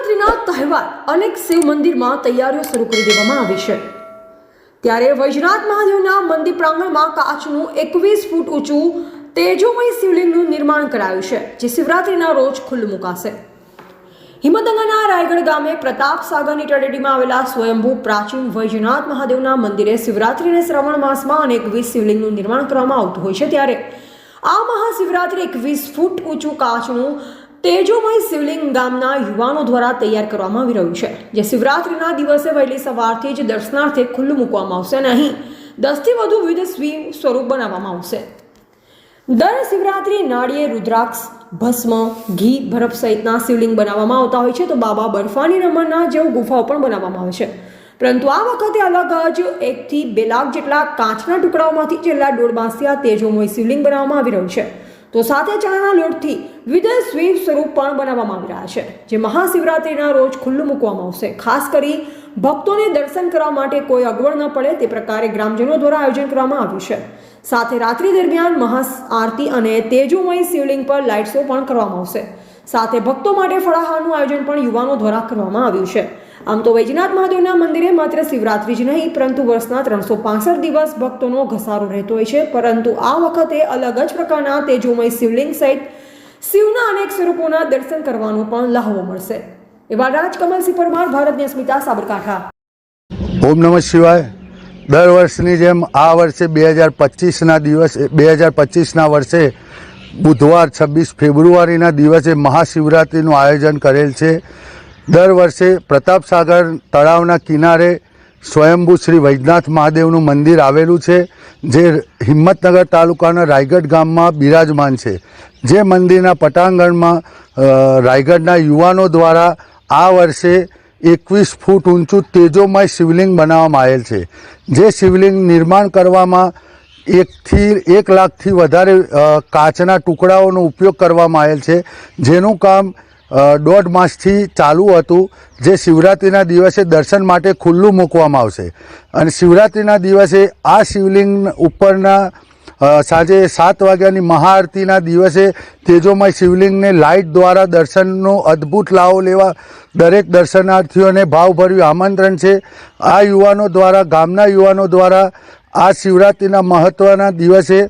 શિવરાત્રિના તહેવાર અનેક શિવ મંદિરમાં તૈયારીઓ શરૂ કરી દેવામાં આવી છે। ત્યારે વૈજનાથ મહાદેવના મંદિર પ્રાંગણમાં કાચનું 21 ફૂટ ઊંચું તેજોમય શિવલિંગનું નિર્માણ કરાયું છે, જે શિવરાત્રિના રોજ ખુલ્લું મુકાશે। હિંમતનગરના રાયગઢ ગામે પ્રતાપ સાગરની તળેટીમાં આવેલા સ્વયંભૂ પ્રાચીન વૈજનાથ મહાદેવના મંદિરે શિવરાત્રિ અને શ્રાવણ માસમાં અનેક 21 શિવલિંગનું નિર્માણ કરવામાં આવતું હોય છે। ત્યારે આ મહાશિવરાત્રિ 21 ફૂટ ઊંચું કાચનું તેજોમય શિવલિંગ ગામના યુવાનો દ્વારા તૈયાર કરવામાં આવી રહ્યું છે, જે શિવરાત્રિના દિવસે વહેલી સવારથી જ દર્શનાર્થે ખુલ્લું મૂકવામાં આવશે અને અહીં 10થી વધુ વિવિધ શિવ સ્વરૂપ બનાવવામાં આવશે। દર શિવરાત્રિ નાળિયેર, રુદ્રાક્ષ, ભસ્મ, ઘી, બરફ સહિતના શિવલિંગ બનાવવામાં આવતા હોય છે, તો બાબા બર્ફાની રમણના જેવું ગુફાઓ પણ બનાવવામાં આવે છે। પરંતુ આ વખતે અલગ જ 1 થી 2 લાખ જેટલા કાચના ટુકડાઓમાંથી છેલ્લા 1.5 માસથી આ તેજોમય શિવલિંગ બનાવવામાં આવી રહ્યું છે। તો સાથે ચણાના લોટથી વિવિધ શિવ સ્વરૂપ પણ બનાવવામાં આવી રહ્યા છે, જે મહાશિવરાત્રિના રોજ ખુલ્લું મૂકવામાં આવશે। ખાસ કરી ભક્તોને દર્શન કરવા માટે કોઈ અગવડ ન પડે તે પ્રકારે ગ્રામજનો દ્વારા આયોજન કરવામાં આવ્યું છે। સાથે રાત્રિ દરમિયાન મહાઆરતી અને તેજોમય શિવલિંગ પર લાઇટ શો પણ કરવામાં આવશે। સાથે ભક્તો માટે ફળાહારનું આયોજન પણ યુવાનો દ્વારા કરવામાં આવ્યું છે। આમ તો વૈજનાથ મહાદેવના મંદિરે માત્ર શિવરાત્રિ જ નહીં, પરંતુ વર્ષના 365 દિવસ ભક્તોનો ઘસારો રહેતો હોય છે। પરંતુ આ વખતે અલગ જ પ્રકારના તેજોમય શિવલિંગ સહિત શિવના અનેક સ્વરૂપોના દર્શન કરવાનો પણ લહાવો મળશે। એવા રાજકમલસિંહ પરમાર, ભારતની અસ્મિતા, સાબરકાંઠા। ઓમ નમઃ શિવાય। દર વર્ષની જેમ આ વર્ષે 2025ના વર્ષે બુધવાર 26 ફેબ્રુઆરીના દિવસે મહાશિવરાત્રિનું આયોજન કરેલ છે। દર વર્ષે પ્રતાપસાગર તળાવના કિનારે સ્વયંભૂ શ્રી વૈજનાથ મહાદેવનું મંદિર આવેલું છે, જે હિંમતનગર તાલુકાના રાયગઢ ગામમાં બિરાજમાન છે। જે મંદિરના પટાંગણમાં રાયગઢના યુવાનો દ્વારા આ વર્ષે 21 ફૂટ ઊંચું તેજોમય શિવલિંગ બનાવવામાં આવેલ છે। જે શિવલિંગ નિર્માણ કરવામાં 1 લાખથી વધારે કાચના ટુકડાઓનો ઉપયોગ કરવામાં આવેલ છે, જેનું કામ 1.5 માસથી ચાલુ હતું, જે શિવરાત્રિના દિવસે દર્શન માટે ખુલ્લું મૂકવામાં આવશે। અને શિવરાત્રિના દિવસે આ શિવલિંગ ઉપરના સાંજે 7 વાગ્યાની મહાઆરતીના દિવસે તેજોમય શિવલિંગને લાઇટ દ્વારા દર્શનનો અદ્ભુત લાવો લેવા દરેક દર્શનાર્થીઓને ભાવભર્યું આમંત્રણ છે। આ યુવાનો દ્વારા, ગામના યુવાનો દ્વારા આ શિવરાત્રિના મહત્ત્વના દિવસે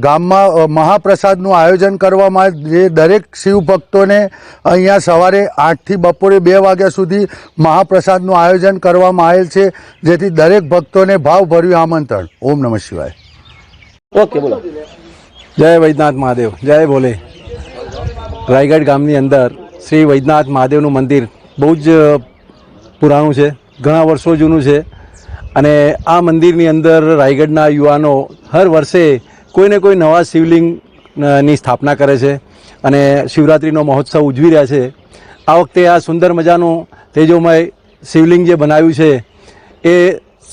ગામમાં મહાપ્રસાદનું આયોજન કરવામાં આવે, જે દરેક શિવ ભક્તોને અહીંયા સવારે 8 થી બપોરે 2 વાગ્યા સુધી મહાપ્રસાદનું આયોજન કરવામાં આવેલ છે, જેથી દરેક ભક્તોને ભાવભર્યું આમંત્રણ। ઓમ નમઃ શિવાય। ઓકે, બોલો। જય વૈજનાથ મહાદેવ, જય ભોલે। રાયગઢ ગામની અંદર શ્રી વૈજનાથ મહાદેવનું મંદિર બહુ જ પુરાણું છે, ઘણા વર્ષો જૂનું છે। અને આ મંદિરની અંદર રાયગઢના યુવાનો હર વર્ષે કોઈને કોઈ નવા શિવલિંગની સ્થાપના કરે છે અને શિવરાત્રિનો મહોત્સવ ઉજવી રહ્યા છે। આ વખતે આ સુંદર મજાનું તેજોમય શિવલિંગ જે બનાવ્યું છે એ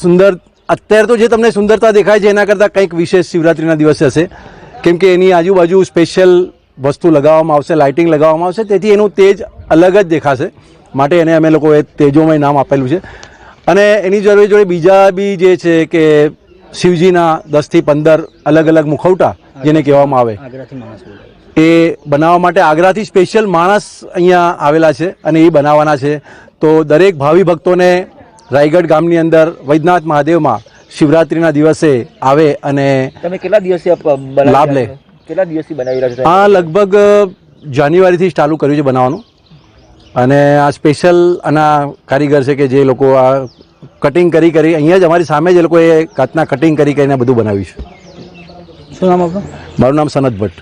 સુંદર, અત્યારે તો જે તમને સુંદરતા દેખાય છે એના કરતાં કંઈક વિશેષ શિવરાત્રિના દિવસે હશે, કેમ કે એની આજુબાજુ સ્પેશિયલ વસ્તુ લગાવવામાં આવશે, લાઇટિંગ લગાવવામાં આવશે, તેથી એનું તેજ અલગ જ દેખાશે, માટે એને અમે લોકોએ તેજોમય નામ આપેલું છે। અને એની જોડે બીજા બી જે છે કે શિવજીના 10 થી 15 અલગ અલગ મુખવટા જેને કહેવામાં આવે, એ બનાવવા માટે આગ્રાથી સ્પેશિયલ માણસ અહીંયા આવેલા છે અને એ બનાવવાના છે। તો દરેક ભાવિ ભક્તોને રાયગઢ ગામની અંદર વૈજનાથ મહાદેવમાં શિવરાત્રિના દિવસે આવે અને તમે કેટલા દિવસથી લાભ લે। કેટલા દિવસથી બનાવી રહ્યા છો? આ લગભગ જાન્યુઆરીથી ચાલુ કર્યું છે બનાવવાનું, અને આ સ્પેશિયલ આના કારીગર છે કે જે લોકો આ કટિંગ કરી અહીંયા જ અમારી સામે જ એ લોકોએ કાચના કટિંગ કરીને બધું બનાવ્યું છે। શું નામ આપનું? મારું નામ સનત ભટ્ટ।